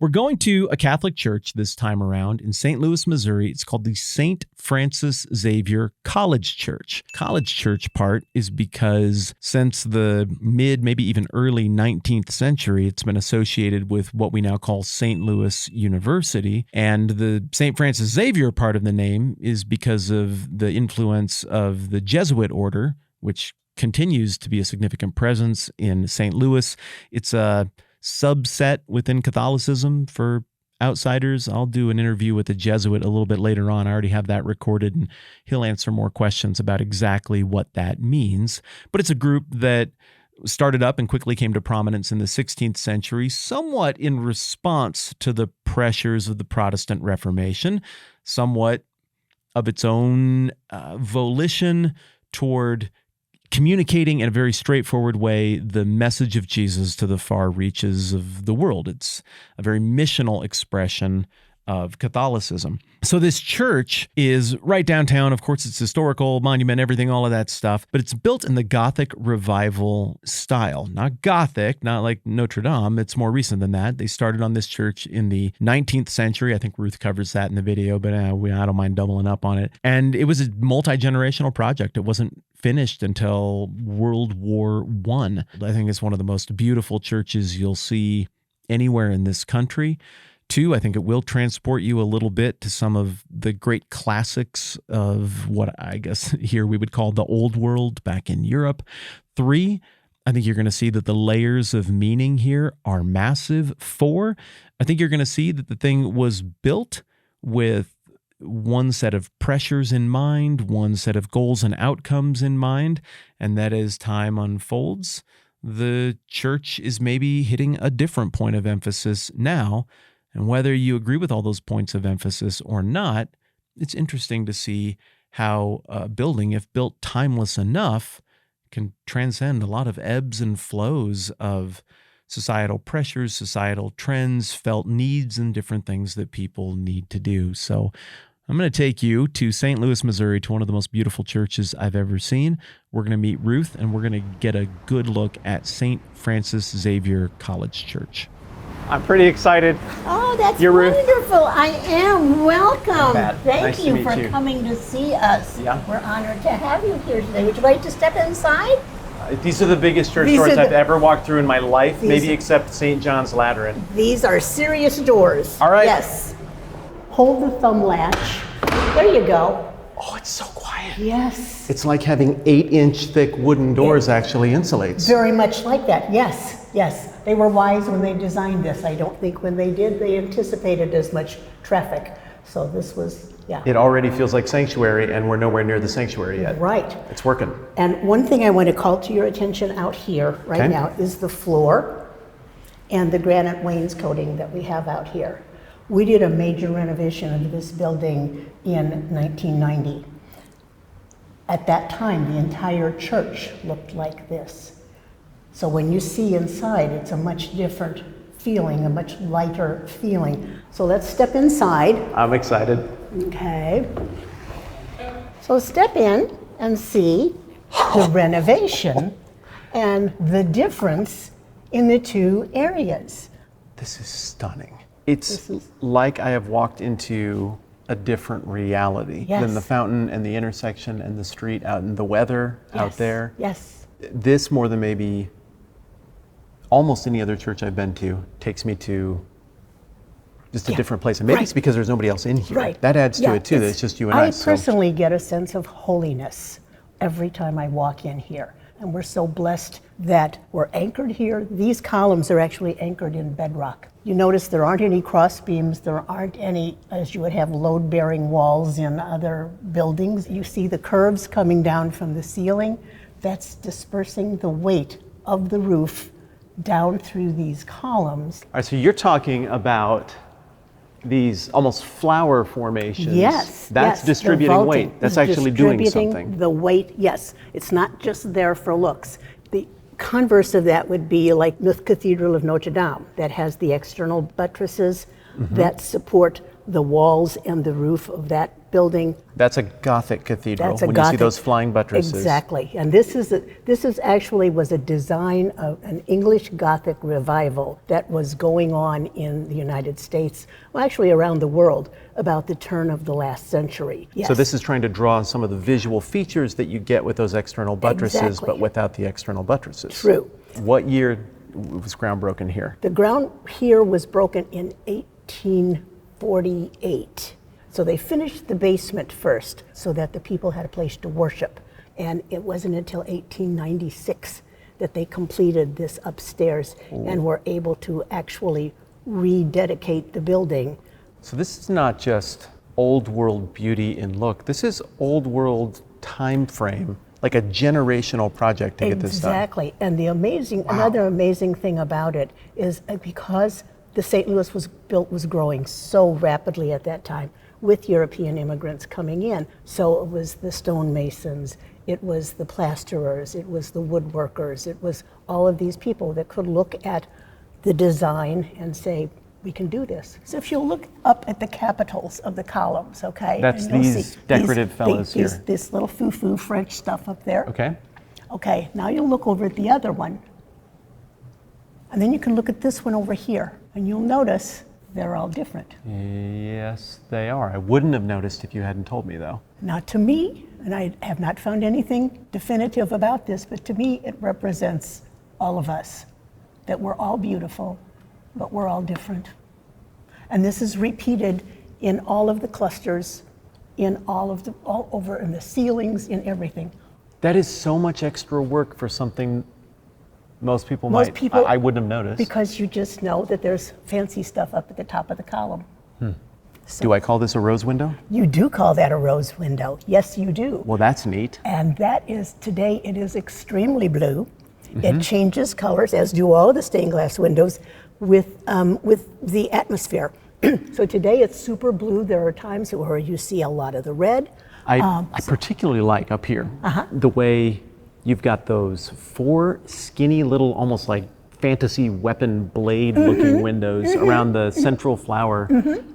We're going to a Catholic church this time around in St. Louis, Missouri. It's called the St. Francis Xavier College Church. College church part is because since the mid, maybe even early 19th century, it's been associated with what we now call St. Louis University. And the St. Francis Xavier part of the name is because of the influence of the Jesuit order, which continues to be a significant presence in St. Louis. It's a subset within Catholicism for outsiders. I'll do an interview with a Jesuit a little bit later on. I already have that recorded, and he'll answer more questions about exactly what that means. But it's a group that started up and quickly came to prominence in the 16th century, somewhat in response to the pressures of the Protestant Reformation, somewhat of its own volition toward communicating in a very straightforward way the message of Jesus to the far reaches of the world. It's a very missional expression of Catholicism. So this church is right downtown. Of course, it's historical, monument, everything, all of that stuff, but it's built in the Gothic revival style. Not Gothic, not like Notre Dame. It's more recent than that. They started on this church in the 19th century. I think Ruth covers that in the video, but I don't mind doubling up on it. And it was a multi-generational project. It wasn't finished until World War I. I think it's one of the most beautiful churches you'll see anywhere in this country. Two, I think it will transport you a little bit to some of the great classics of what I guess here we would call the old world back in Europe. Three, I think you're going to see that the layers of meaning here are massive. Four, I think you're going to see that the thing was built with one set of pressures in mind, one set of goals and outcomes in mind, and that as time unfolds, the church is maybe hitting a different point of emphasis now. And whether you agree with all those points of emphasis or not, it's interesting to see how a building, if built timeless enough, can transcend a lot of ebbs and flows of societal pressures, societal trends, felt needs, and different things that people need to do. So I'm going to take you to St. Louis, Missouri, to one of the most beautiful churches I've ever seen. We're going to meet Ruth, and we're going to get a good look at St. Francis Xavier College Church. I'm pretty excited. Oh, that's You're wonderful. Ruth. I am. Welcome. Thank Nice to you meet for you. coming to see us. Yeah. We're honored to have you here today. Would you like to step inside? These are the biggest church These doors are I've the- ever walked through in my life, These- maybe except St. John's Lateran. These are serious doors. All right. Yes. Hold the thumb latch. There you go. Oh, it's so quiet. Yes. It's like having 8-inch thick wooden doors actually insulates. Very much like that. Yes. Yes. They were wise when they designed this. I don't think when they did, they anticipated as much traffic. So this was, yeah. It already feels like sanctuary, and we're nowhere near the sanctuary yet. Right. It's working. And one thing I want to call to your attention out here right Okay. now is the floor and the granite wainscoting that we have out here. We did a major renovation of this building in 1990. At that time, the entire church looked like this. So when you see inside, it's a much different feeling, a much lighter feeling. So let's step inside. I'm excited. Okay. So step in and see the renovation and the difference in the two areas. This is stunning. It's like I have walked into a different reality Yes. than the fountain and the intersection and the street out and the weather out Yes. there. Yes. This, more than maybe almost any other church I've been to, takes me to just a different place. And maybe it's because there's nobody else in here. Right. That adds to it too, that it's just you and I. I personally get a sense of holiness every time I walk in here. And we're so blessed that we're anchored here. These columns are actually anchored in bedrock. You notice there aren't any cross beams, there aren't any, as you would have load-bearing walls in other buildings. You see the curves coming down from the ceiling. That's dispersing the weight of the roof down through these columns. All right, so you're talking about these almost flower formations. Yes. That's yes. distributing The weight. vaulting That's is actually doing distributing something. The weight, yes. It's not just there for looks. The converse of that would be like the Cathedral of Notre Dame that has the external buttresses. that support the walls and the roof of that building. That's a Gothic cathedral. That's a when Gothic, you see those flying buttresses. Exactly. And this is actually was a design of an English Gothic revival that was going on in the United States, well, actually around the world, about the turn of the last century. Yes. So this is trying to draw on some of the visual features that you get with those external buttresses, Exactly. but without the external buttresses. True. What year was ground broken here? The ground here was broken in 1848. So they finished the basement first so that the people had a place to worship. And it wasn't until 1896 that they completed this upstairs and were able to actually rededicate the building. So this is not just old world beauty in look. This is old world time frame, like a generational project to get this done. Exactly. And the another amazing thing about it is because the St. Louis was growing so rapidly at that time, with European immigrants coming in. So it was the stonemasons, it was the plasterers, it was the woodworkers, it was all of these people that could look at the design and say, we can do this. So if you look up at the capitals of the columns, okay? That's and you'll these see decorative fellows here. This little foo-foo French stuff up there. Okay. Okay, now you look over at the other one. And then you can look at this one over here, and you'll notice they're all different. Yes, they are. I wouldn't have noticed if you hadn't told me, though. Not to me, and I have not found anything definitive about this, but to me it represents all of us, that we're all beautiful, but we're all different. And this is repeated in all of the clusters, all over in the ceilings, in everything. That is so much extra work for something most people I wouldn't have noticed. Because you just know that there's fancy stuff up at the top of the column. So Do I call this a rose window? you do call that a rose window. Yes, you do. Well, that's neat. And that is, today it is extremely blue. It changes colors, as do all the stained glass windows, with the atmosphere. So today it's super blue. There are times where you see a lot of the red. I particularly like up here the way you've got those 4 skinny little, almost like fantasy weapon blade looking windows around the central flower.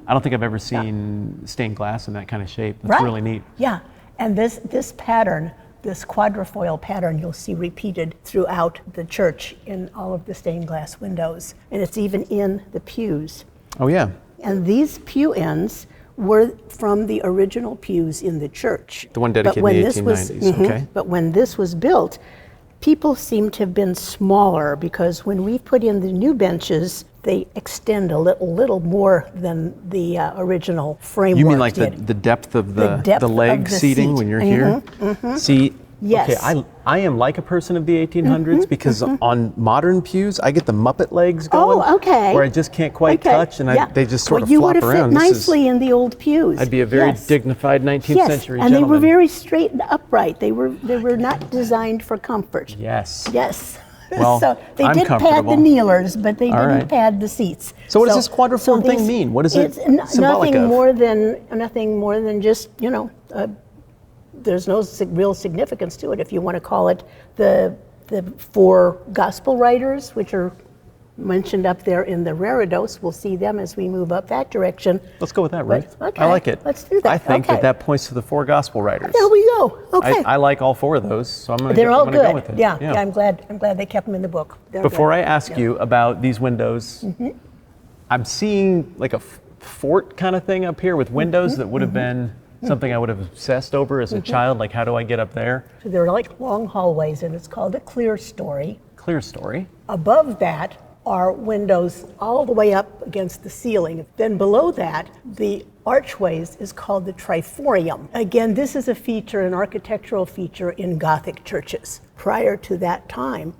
I don't think I've ever seen stained glass in that kind of shape. That's really neat. Yeah, and this pattern, this quadrifoil pattern, you'll see repeated throughout the church in all of the stained glass windows. And it's even in the pews. Oh yeah. And these pew ends were from the original pews in the church. The one dedicated in the 1890s, okay. But when this was built, people seem to have been smaller, because when we put in the new benches, they extend a little more than the original framework. You mean like did. the depth of the depth leg of the seating seat. when you're here? See, Yes. okay, I am like a person of the 1800s because on modern pews, I get the Muppet legs going. Oh, okay. Where I just can't quite touch, and they just sort of you flop would have around. fit nicely in the old pews. I'd be a very dignified 19th century and gentleman. they were very straight and upright. They were not designed for comfort. Yes. Yes. Well, so they I'm did pad comfortable. the kneelers, but they didn't right. pad the seats. So what does this quadriform thing mean? What is it symbolic nothing of? Nothing more than just, there's no real significance to it. If you want to call it the 4 gospel writers, which are mentioned up there in the reredos, we'll see them as we move up that direction. Let's go with that, Ruth. Okay, I like it. let's do that. I think that points to the 4 gospel writers. There we go. Okay. I like all 4 of those, so I'm going They're all to good. go with it. Yeah, I'm glad they kept them in the book. They're Before good. I ask you about these windows, I'm seeing like a fort kind of thing up here with windows that would have been something I would have obsessed over as a child. Like, how do I get up there? So they're like long hallways, and it's called a clear story. Clear story. Above that are windows all the way up against the ceiling. Then below that, the archways is called the triforium. Again, this is a feature, an architectural feature in Gothic churches. Prior to that time,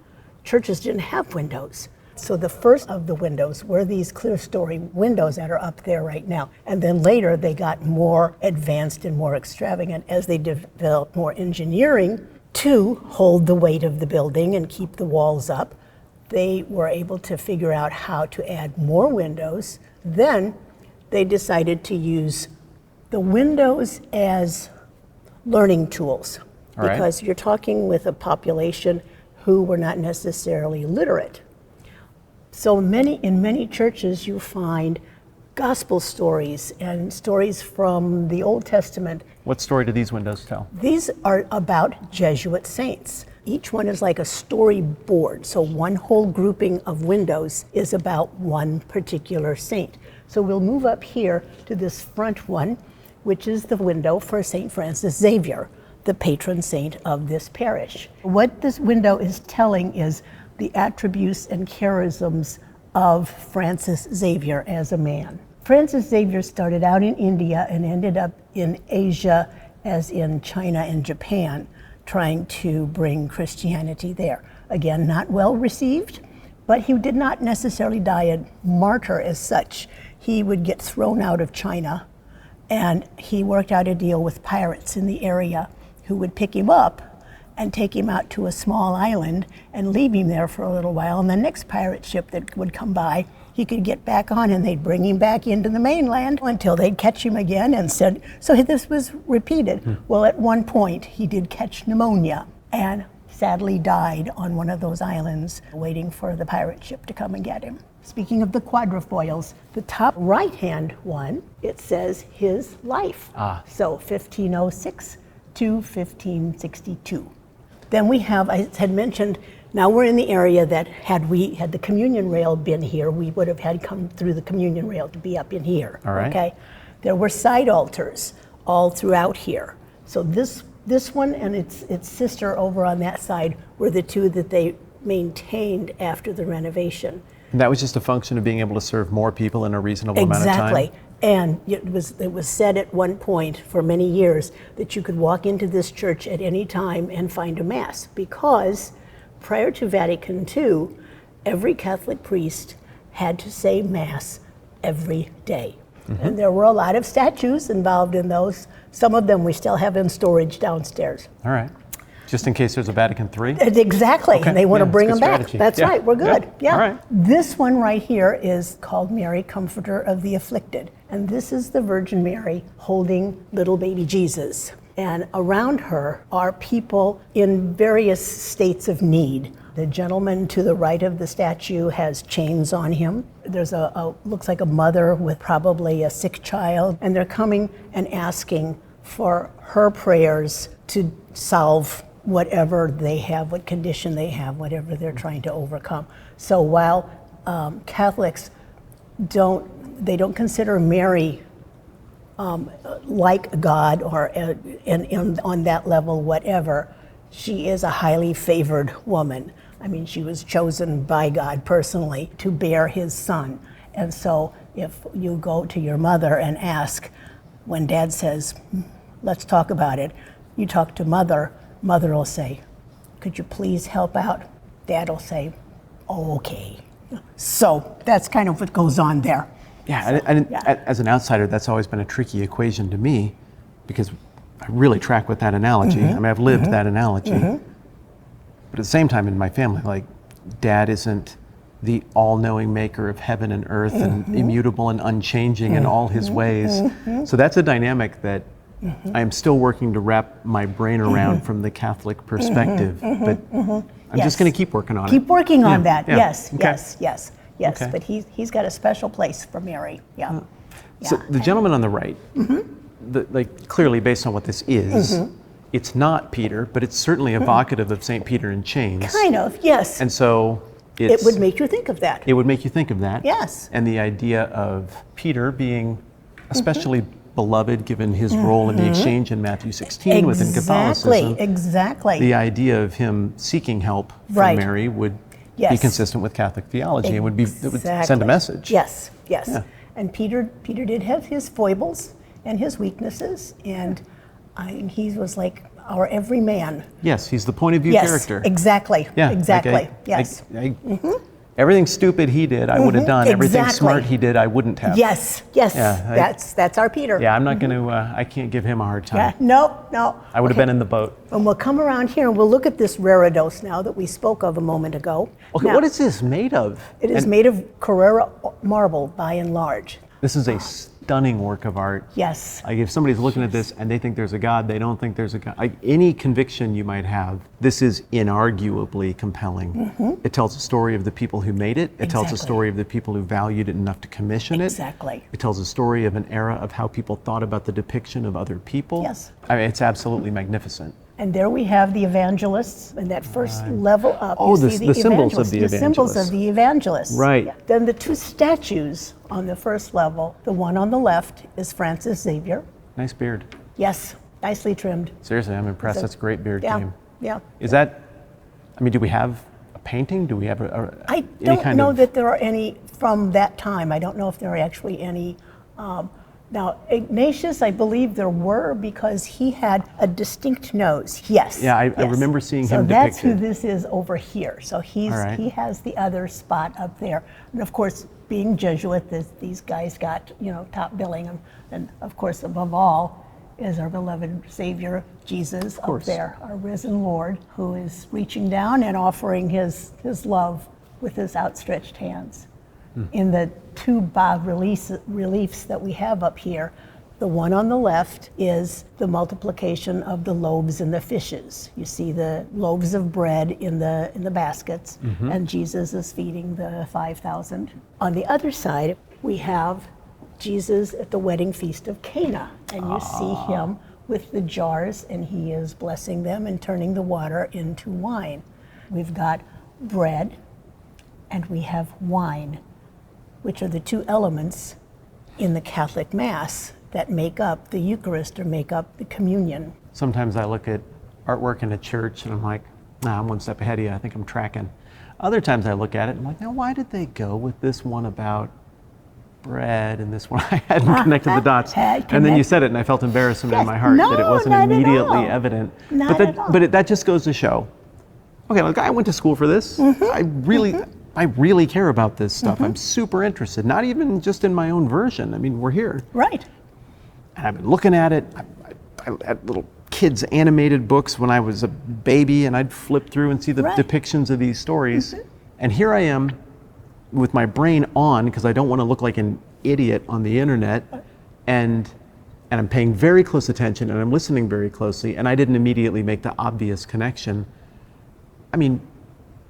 churches didn't have windows. So the first of the windows were these clear story windows that are up there right now. And then later they got more advanced and more extravagant as they developed more engineering to hold the weight of the building and keep the walls up. They were able to figure out how to add more windows. Then they decided to use the windows as learning tools, because you're talking with a population who were not necessarily literate. So in many churches you find gospel stories and stories from the Old Testament. What story do these windows tell? These are about Jesuit saints. Each one is like a storyboard. So one whole grouping of windows is about one particular saint. So we'll move up here to this front one, which is the window for St. Francis Xavier, the patron saint of this parish. What this window is telling is the attributes and charisms of Francis Xavier as a man. Francis Xavier started out in India and ended up in Asia, as in China and Japan, trying to bring Christianity there. Again, not well received, but he did not necessarily die a martyr as such. He would get thrown out of China, and he worked out a deal with pirates in the area who would pick him up and take him out to a small island and leave him there for a little while. And the next pirate ship that would come by, he could get back on and they'd bring him back into the mainland until they'd catch him again. And said, so this was repeated. Well, at one point he did catch pneumonia and sadly died on one of those islands waiting for the pirate ship to come and get him. Speaking of the quadrifoils, the top right-hand one, it says his life. So 1506 to 1562. Then we have, I had mentioned, now we're in the area that had the communion rail been here, we would have had come through the communion rail to be up in here. All right. Okay. There were side altars all throughout here. So this one and its sister over on that side were the two that they maintained after the renovation. And that was just a function of being able to serve more people in a reasonable amount of time? Exactly. And it was said at one point for many years that you could walk into this church at any time and find a mass, because prior to Vatican II, every Catholic priest had to say mass every day. And there were a lot of statues involved in those. Some of them we still have in storage downstairs. All right. Just in case there's a Vatican III? Exactly, Okay. and they want to bring them back. Strategy. That's right, we're good. Yeah. All right. This one right here is called Mary, Comforter of the Afflicted. And this is the Virgin Mary holding little baby Jesus. And around her are people in various states of need. The gentleman to the right of the statue has chains on him. There's looks like a mother with probably a sick child. And they're coming and asking for her prayers to solve whatever they have, what condition they have, whatever they're trying to overcome. So while Catholics don't consider Mary like God or on that level, whatever, she is a highly favored woman. I mean, she was chosen by God personally to bear his son. And so if you go to your mother and ask, when Dad says, let's talk about it, you talk to Mother will say, could you please help out? Dad will say, okay. So that's kind of what goes on there. Yeah, and as an outsider, that's always been a tricky equation to me, because I really track with that analogy. I mean, I've lived that analogy. But at the same time in my family, like, Dad isn't the all-knowing maker of heaven and earth and immutable and unchanging in all his ways. So that's a dynamic that I am still working to wrap my brain around from the Catholic perspective, but I'm just going to keep working on it. Keep working on that. Yeah. Yes, Okay. yes. Okay. But he's got a special place for Mary. Yeah. So the gentleman on the right, like, clearly based on what this is, it's not Peter, but it's certainly evocative of St. Peter in chains. Kind of, yes. And so it would make you think of that. It would make you think of that. Yes. And the idea of Peter being especially beloved given his role in the exchange in Matthew 16 within Catholicism. Exactly. The idea of him seeking help from Mary would be consistent with Catholic theology and would send a message. Yes. Yeah. And Peter did have his foibles and his weaknesses, and he was like our everyman. Yes, he's the point of view character. Exactly. Yeah, exactly. Yes. Everything stupid he did, I would have done. Everything smart he did, I wouldn't have. Yes. Yeah, that's our Peter. Yeah, I'm not going to. I can't give him a hard time. Yeah, no. I would have been in the boat. And we'll come around here and we'll look at this reredos now that we spoke of a moment ago. Okay, now, what is this made of? It is made of Carrara marble by and large. This is stunning work of art. Yes. Like if somebody's looking at this and they think there's a God, they don't think there's a God. Like any conviction you might have, this is inarguably compelling. It tells a story of the people who made it. It tells a story of the people who valued it enough to commission it. Exactly. It tells a story of an era of how people thought about the depiction of other people. Yes. I mean, it's absolutely magnificent. And there we have the evangelists in that first level up. Oh, you see the symbols of evangelists, the the symbols evangelists. of the evangelists. Right. Yeah. Then the two statues on the first level, the one on the left is Francis Xavier. Nice beard. Yes, nicely trimmed. Seriously, I'm impressed. That's a great beard Yeah, game. yeah. Is that, I mean, do we have a painting? Do we have I any don't kind know of, that there are any from that time. I don't know if there are actually any. Now, Ignatius, I believe there were because he had a distinct nose. Yes. Yeah, I yes. remember seeing so him that's who depicted. this is over here. So he has the other spot up there. And of course, being Jesuit, these guys got, top billing. And of course, above all, is our beloved Savior, Jesus, up there, our risen Lord, who is reaching down and offering his love with his outstretched hands. In the two bas-reliefs that we have up here, the one on the left is the multiplication of the loaves and the fishes. You see the loaves of bread in the baskets, and Jesus is feeding the 5,000. On the other side, we have Jesus at the wedding feast of Cana, and you see him with the jars, and he is blessing them and turning the water into wine. We've got bread, and we have wine, which are the two elements in the Catholic Mass that make up the Eucharist or make up the communion. Sometimes I look at artwork in a church and I'm like, nah, I'm one step ahead of you. I think I'm tracking. Other times I look at it and I'm like, now why did they go with this one about bread and this one I hadn't connected the dots? And then you said it and I felt embarrassment in my heart that it wasn't immediately evident. But that just goes to show, okay, look, I went to school for this. I really care about this stuff. I'm super interested, not even just in my own version. I mean, we're here. Right. And I've been looking at it. I had little kids' animated books when I was a baby, and I'd flip through and see the depictions of these stories. And here I am with my brain on, because I don't want to look like an idiot on the internet, and I'm paying very close attention, and I'm listening very closely, and I didn't immediately make the obvious connection. I mean,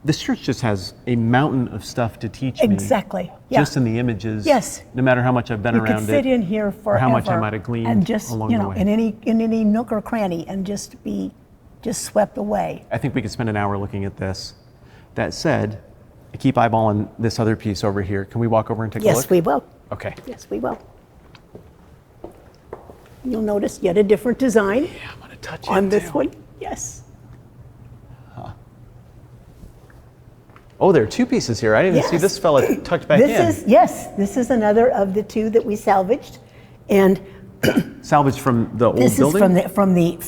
this church just has a mountain of stuff to teach me. Exactly. Yeah. Just in the images. Yes. No matter how much I've been around it. You could sit in here forever. Or how much I might have gleaned and just, along the way. in any nook or cranny, and just be swept away. I think we could spend an hour looking at this. That said, I keep eyeballing this other piece over here. Can we walk over and take a look? Yes, we will. Okay. Yes, we will. You'll notice yet a different design. Yeah, I'm gonna touch on it this too. one. Yes. Oh, there are two pieces here. I didn't even see this fella tucked back in. This is another of the two that we salvaged, and salvaged from the old this building? is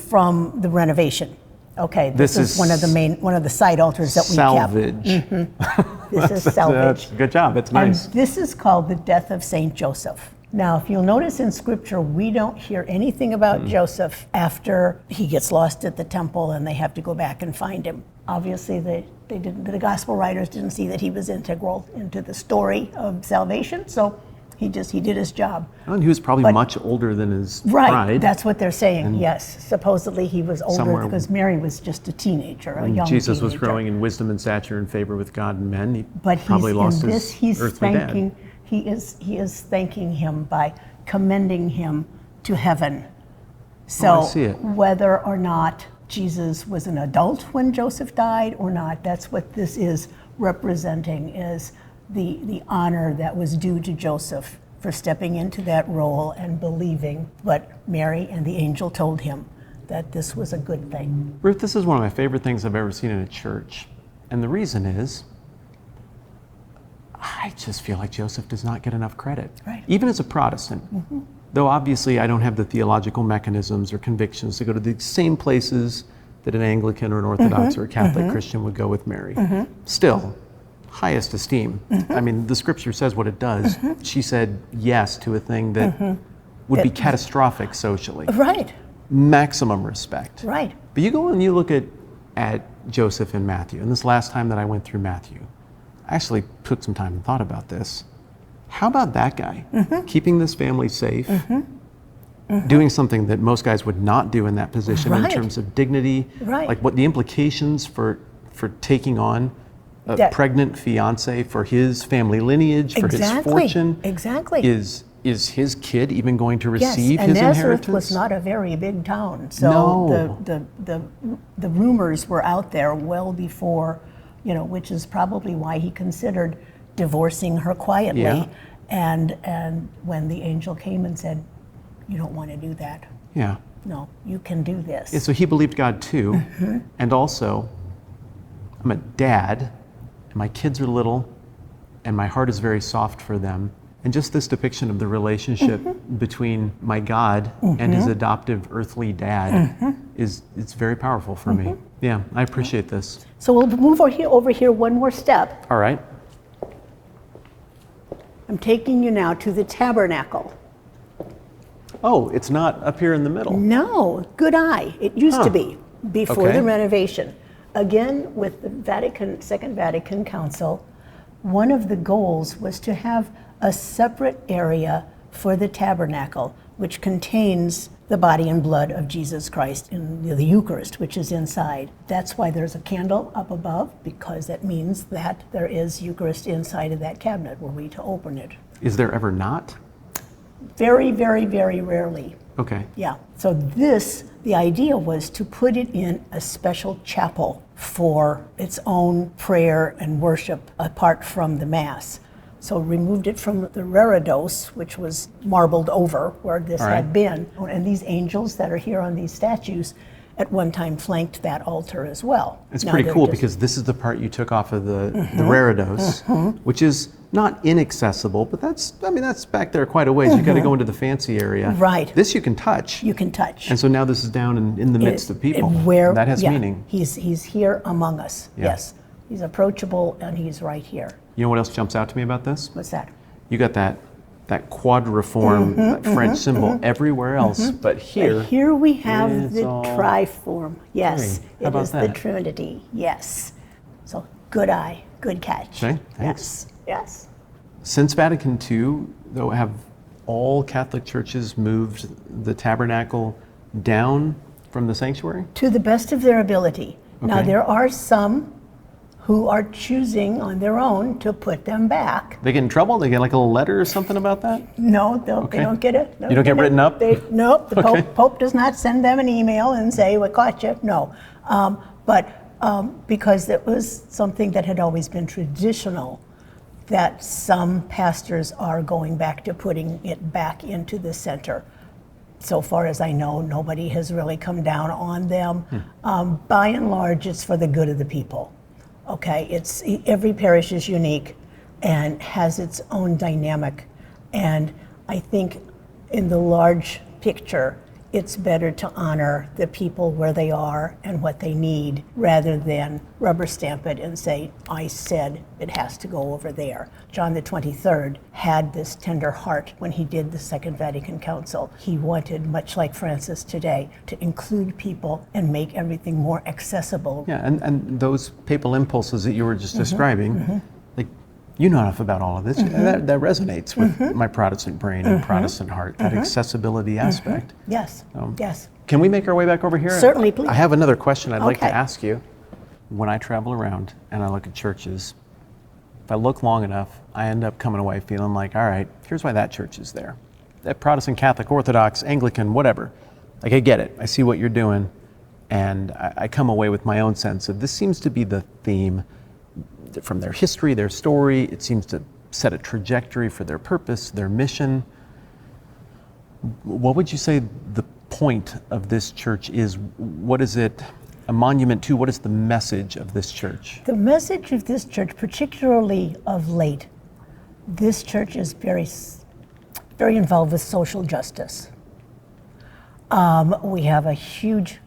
from the renovation. Okay, this is one of the side altars that we kept. This is salvage. Good job. It's nice. And this is called the death of Saint Joseph. Now, if you'll notice in Scripture, we don't hear anything about Joseph after he gets lost at the temple and they have to go back and find him. Obviously, the gospel writers didn't see that he was integral into the story of salvation, so he did his job. And he was probably much older than his bride. Right, that's what they're saying, yes. Supposedly he was older because Mary was just a teenager, a young Jesus teenager. was growing in wisdom and stature and favor with God and men. He but probably lost his earthly dad. He is thanking him by commending him to heaven. So I see it. Whether or not Jesus was an adult when Joseph died or not, that's what this is representing, is the honor that was due to Joseph for stepping into that role and believing what Mary and the angel told him, that this was a good thing. Ruth, this is one of my favorite things I've ever seen in a church. And the reason is, I just feel like Joseph does not get enough credit. Right. Even as a Protestant. Though obviously I don't have the theological mechanisms or convictions to go to the same places that an Anglican or an Orthodox or a Catholic Christian would go with Mary. Still, highest esteem. I mean, the scripture says what it does. She said yes to a thing that would be catastrophic socially. Right. Maximum respect. Right. But you go and you look at Joseph and Matthew, and this last time that I went through Matthew, I actually took some time and thought about this. How about that guy? Keeping this family safe, doing something that most guys would not do in that position in Right. terms of dignity, Right. like what the implications for taking on a That- pregnant fiance for his family lineage, for his Exactly. fortune. Exactly. Is his kid even going to Yes, receive and his Nazareth inheritance? was not a very big town, so No. the rumors were out there well before, which is probably why he considered divorcing her quietly. Yeah. And when the angel came and said, "You don't want to do that. Yeah. No, you can do this." Yeah, so he believed God too. And also, I'm a dad, and my kids are little, and my heart is very soft for them. And just this depiction of the relationship between my God and his adoptive earthly dad it's very powerful for me. Yeah, I appreciate this. So we'll move over here one more step. All right. I'm taking you now to the tabernacle. Oh, it's not up here in the middle. No, good eye. It used to be before Okay. the renovation. Again, with the Second Vatican Council, one of the goals was to have a separate area for the tabernacle, which contains the body and blood of Jesus Christ in the Eucharist, which is inside. That's why there's a candle up above, because that means that there is Eucharist inside of that cabinet were we to open it. Is there ever not? Very, very, very rarely. Okay. Yeah, so the idea was to put it in a special chapel for its own prayer and worship apart from the Mass. So removed it from the reredos, which was marbled over where this All right. had been. And these angels that are here on these statues at one time flanked that altar as well. It's Now pretty they're cool just- because this is the part you took off of the reredos, which is not inaccessible, but that's back there quite a ways. You got to go into the fancy area. Right. This you can touch. you can touch. And so now this is down in the midst of people. Where that has yeah, meaning. He's here among us. Yeah. Yes, he's approachable and he's right here. You know what else jumps out to me about this? What's that? You got that quadriform that French symbol everywhere else, but here, But here we have it's the all triform. Yes, How it about is the that? Trinity. Yes. So good eye, good catch. Okay, thanks. Yes. Since Vatican II, though, have all Catholic churches moved the tabernacle down from the sanctuary? To the best of their ability. Now Okay. there are some who are choosing on their own to put them back. They get in trouble? They get like a little letter or something about that? No, Okay. they don't get it. You don't get written up? Nope, the Okay. Pope does not send them an email and say, "We caught you." No, but because it was something that had always been traditional, that some pastors are going back to putting it back into the center. So far as I know, nobody has really come down on them. By and large, it's for the good of the people. Okay, every parish is unique and has its own dynamic, and I think in the large picture, it's better to honor the people where they are and what they need rather than rubber stamp it and say, "I said it has to go over there." John the 23rd had this tender heart when he did the Second Vatican Council. He wanted, much like Francis today, to include people and make everything more accessible. Yeah, and those papal impulses that you were just describing, like, you know enough about all of this. That resonates with my Protestant brain and Protestant heart, that accessibility aspect. Yes, yes. Can we make our way back over here? Certainly, please. I have another question I'd like to Okay. ask you. When I travel around and I look at churches, if I look long enough, I end up coming away feeling like, all right, here's why that church is there. That Protestant, Catholic, Orthodox, Anglican, whatever. Like, I get it. I see what you're doing. And I come away with my own sense of this seems to be the theme from their history, their story. It seems to set a trajectory for their purpose, their mission. What would you say the point of this church is? What is it a monument to? What is the message of this church? The message of this church, particularly of late, this church is very involved with social justice. We have a huge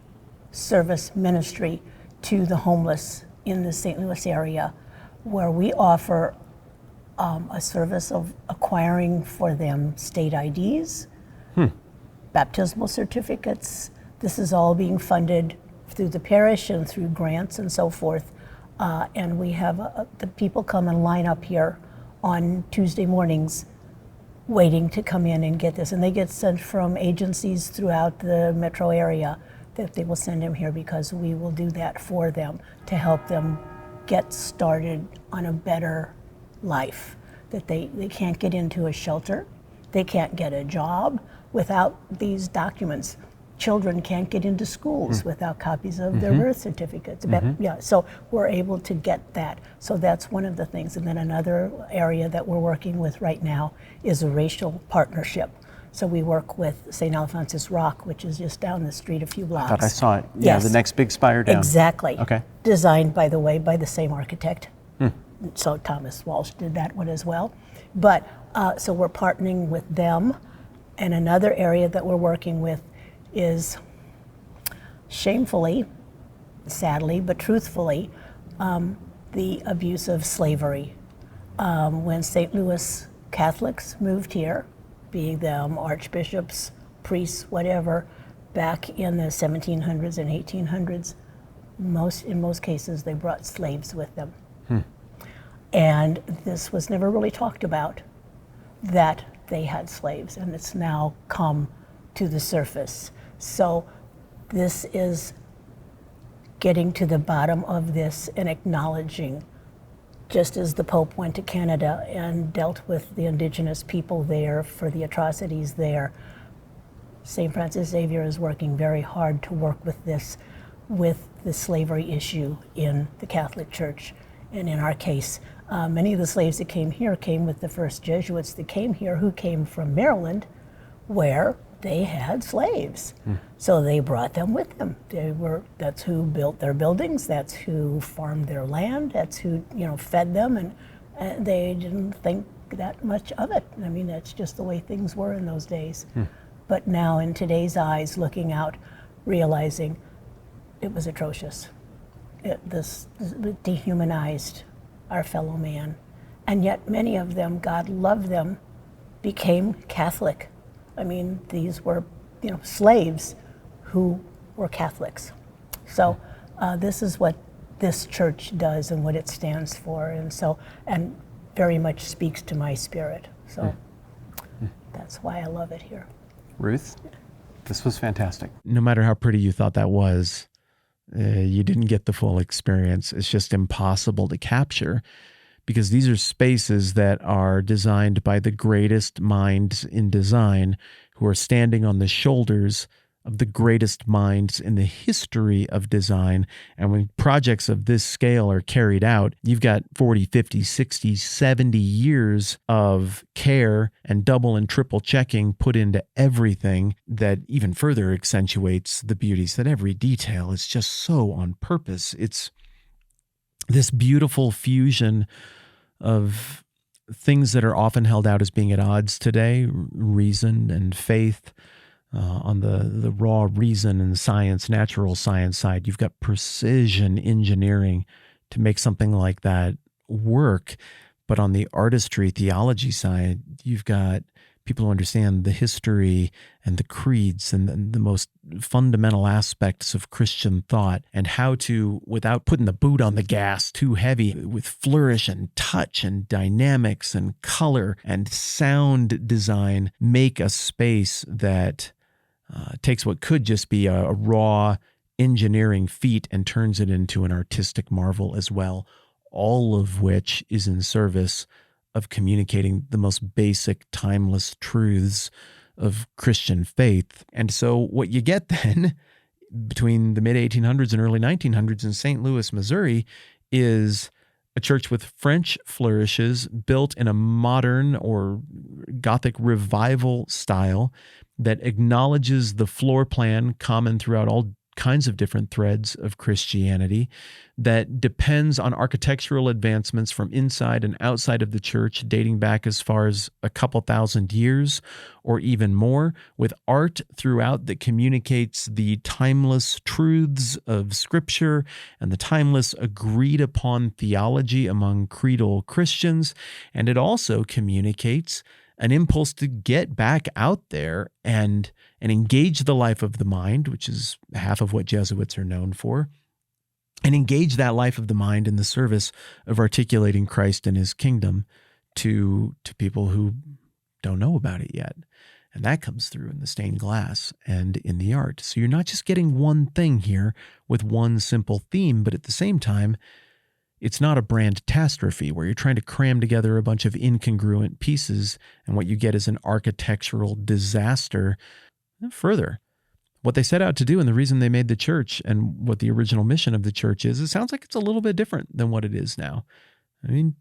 service ministry to the homeless in the St. Louis area, where we offer a service of acquiring for them state IDs, baptismal certificates. This is all being funded through the parish and through grants and so forth. And we have the people come and line up here on Tuesday mornings waiting to come in and get this. And they get sent from agencies throughout the metro area that they will send them here because we will do that for them to help them get started on a better life. That they can't get into a shelter, they can't get a job without these documents. Children can't get into schools without copies of their birth certificates. Yeah, so we're able to get that. So that's one of the things. And then another area that we're working with right now is a racial partnership. So we work with St. Alphonsus Rock, which is just down the street a few blocks. I thought I saw it. Yeah, yes. The next big spire down. Exactly. Okay. Designed, by the way, by the same architect. So Thomas Walsh did that one as well. But so we're partnering with them. And another area that we're working with is shamefully, sadly, but truthfully, the abuse of slavery. When St. Louis Catholics moved here, be them archbishops, priests, whatever, back in the 1700s and 1800s, in most cases they brought slaves with them. And this was never really talked about, that they had slaves, and it's now come to the surface. So this is getting to the bottom of this and acknowledging, just as the Pope went to Canada and dealt with the indigenous people there for the atrocities there, St. Francis Xavier is working very hard to work with this, with the slavery issue in the Catholic Church. And in our case, many of the slaves that came here came with the first Jesuits that came here, who came from Maryland, where they had slaves. So they brought them with them. That's who built their buildings, that's who farmed their land, that's who fed them, and they didn't think that much of it. I mean, that's just the way things were in those days. But now in today's eyes, looking out, realizing it was atrocious. This dehumanized our fellow man. And yet many of them, God loved them, became Catholic. I mean, these were, slaves who were Catholics. So this is what this church does and what it stands for, and very much speaks to my spirit. So that's why I love it here. Ruth, this was fantastic. No matter how pretty you thought that was, you didn't get the full experience. It's just impossible to capture, because these are spaces that are designed by the greatest minds in design, who are standing on the shoulders of the greatest minds in the history of design. And when projects of this scale are carried out, you've got 40, 50, 60, 70 years of care and double and triple checking put into everything, that even further accentuates the beauties, that every detail is just so on purpose. It's this beautiful fusion of things that are often held out as being at odds today, reason and faith. On the raw reason and science, natural science side, you've got precision engineering to make something like that work. But on the artistry, theology side, you've got people who understand the history and the creeds and the most fundamental aspects of Christian thought, and how to, without putting the boot on the gas too heavy, with flourish and touch and dynamics and color and sound design, make a space that takes what could just be a raw engineering feat and turns it into an artistic marvel as well, all of which is in service of communicating the most basic, timeless truths of Christian faith. And so what you get then between the mid-1800s and early 1900s in St. Louis, Missouri, is a church with French flourishes built in a modern or Gothic revival style that acknowledges the floor plan common throughout all kinds of different threads of Christianity, that depends on architectural advancements from inside and outside of the church, dating back as far as a couple thousand years or even more, with art throughout that communicates the timeless truths of Scripture and the timeless agreed upon theology among creedal Christians. And it also communicates an impulse to get back out there and engage the life of the mind, which is half of what Jesuits are known for, and engage that life of the mind in the service of articulating Christ and his kingdom to people who don't know about it yet. And that comes through in the stained glass and in the art. So you're not just getting one thing here with one simple theme, but at the same time, it's not a brand catastrophe where you're trying to cram together a bunch of incongruent pieces and what you get is an architectural disaster. Further, what they set out to do and the reason they made the church and what the original mission of the church is, it sounds like it's a little bit different than what it is now. I mean,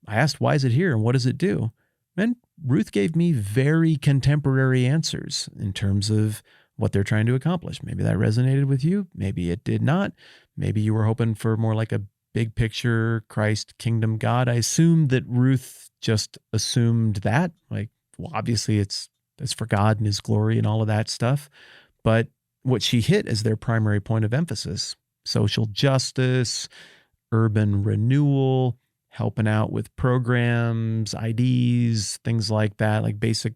I asked, why is it here and what does it do? And Ruth gave me very contemporary answers in terms of what they're trying to accomplish. Maybe that resonated with you. Maybe it did not. Maybe you were hoping for more like a big picture Christ, kingdom, God. I assumed that Ruth just assumed that. Like, well, obviously it's for God and his glory and all of that stuff. But what she hit as their primary point of emphasis, social justice, urban renewal, helping out with programs, IDs, things like that, like basic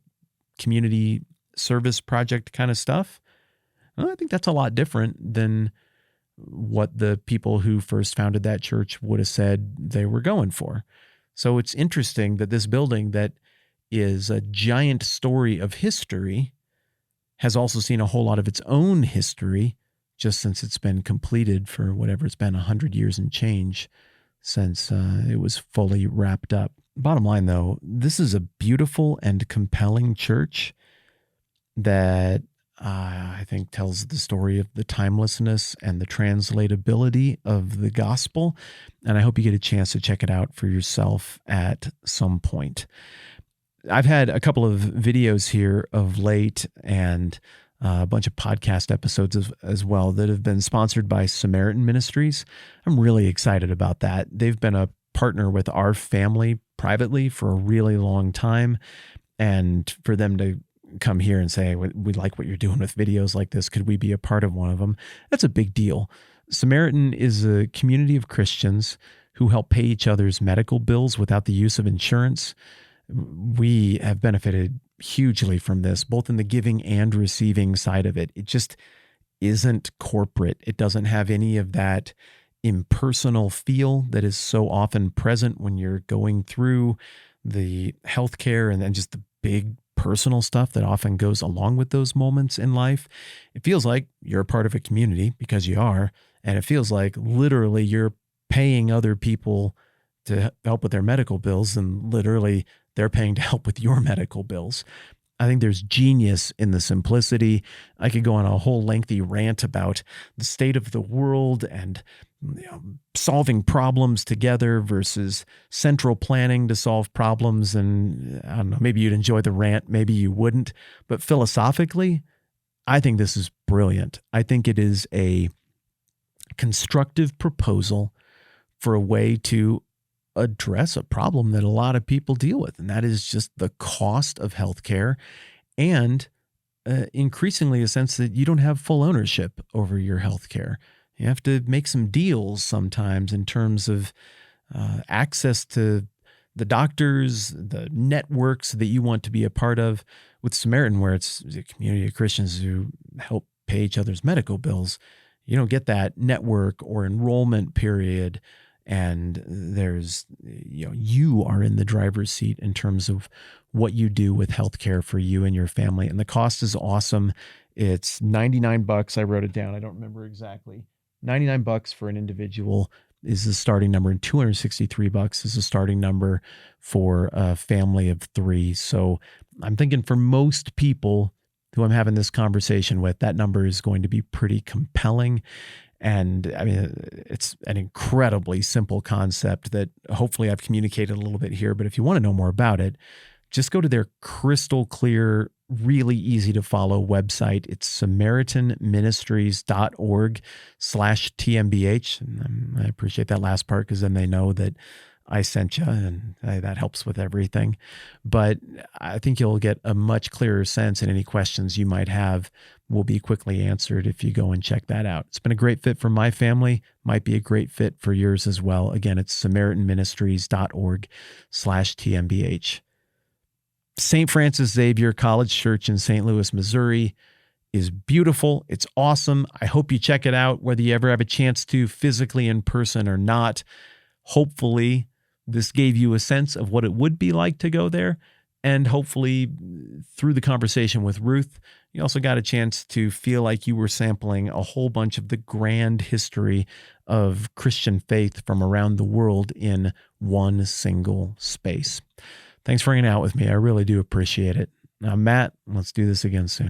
community service project kind of stuff. Well, I think that's a lot different than what the people who first founded that church would have said they were going for. So it's interesting that this building that is a giant story of history has also seen a whole lot of its own history just since it's been completed for whatever it's been, 100 years and change since it was fully wrapped up. Bottom line, though, this is a beautiful and compelling church that I think tells the story of the timelessness and the translatability of the gospel. And I hope you get a chance to check it out for yourself at some point. I've had a couple of videos here of late and a bunch of podcast episodes as well that have been sponsored by Samaritan Ministries. I'm really excited about that. They've been a partner with our family privately for a really long time. And for them to come here and say, we like what you're doing with videos like this, could we be a part of one of them? That's a big deal. Samaritan is a community of Christians who help pay each other's medical bills without the use of insurance. We have benefited hugely from this, both in the giving and receiving side of it. It just isn't corporate. It doesn't have any of that impersonal feel that is so often present when you're going through the healthcare and then just the big personal stuff that often goes along with those moments in life. It feels like you're a part of a community because you are, and it feels like literally you're paying other people to help with their medical bills, and literally they're paying to help with your medical bills. I think there's genius in the simplicity. I could go on a whole lengthy rant about the state of the world and solving problems together versus central planning to solve problems. And I don't know, maybe you'd enjoy the rant, maybe you wouldn't. But philosophically, I think this is brilliant. I think it is a constructive proposal for a way to address a problem that a lot of people deal with, and that is just the cost of healthcare and increasingly a sense that you don't have full ownership over your healthcare. You have to make some deals sometimes in terms of access to the doctors, the networks that you want to be a part of. With Samaritan, where it's a community of Christians who help pay each other's medical bills, you don't get that network or enrollment period. And there's, you are in the driver's seat in terms of what you do with healthcare for you and your family. And the cost is awesome. It's $99. I wrote it down. I don't remember exactly. $99 for an individual is the starting number, and $263 is the starting number for a family of 3. So I'm thinking for most people who I'm having this conversation with, that number is going to be pretty compelling. And I mean, it's an incredibly simple concept that hopefully I've communicated a little bit here. But if you want to know more about it, just go to their crystal clear, really easy to follow website. It's SamaritanMinistries.org/TMBH. And I appreciate that last part because then they know that I sent you, and that helps with everything. But I think you'll get a much clearer sense, and any questions you might have will be quickly answered if you go and check that out. It's been a great fit for my family, might be a great fit for yours as well. Again, it's SamaritanMinistries.org/TMBH. St. Francis Xavier College Church in St. Louis, Missouri is beautiful. It's awesome. I hope you check it out, whether you ever have a chance to physically in person or not. Hopefully, this gave you a sense of what it would be like to go there. And hopefully, through the conversation with Ruth, you also got a chance to feel like you were sampling a whole bunch of the grand history of Christian faith from around the world in one single space. Thanks for hanging out with me. I really do appreciate it. Now, Matt, let's do this again soon.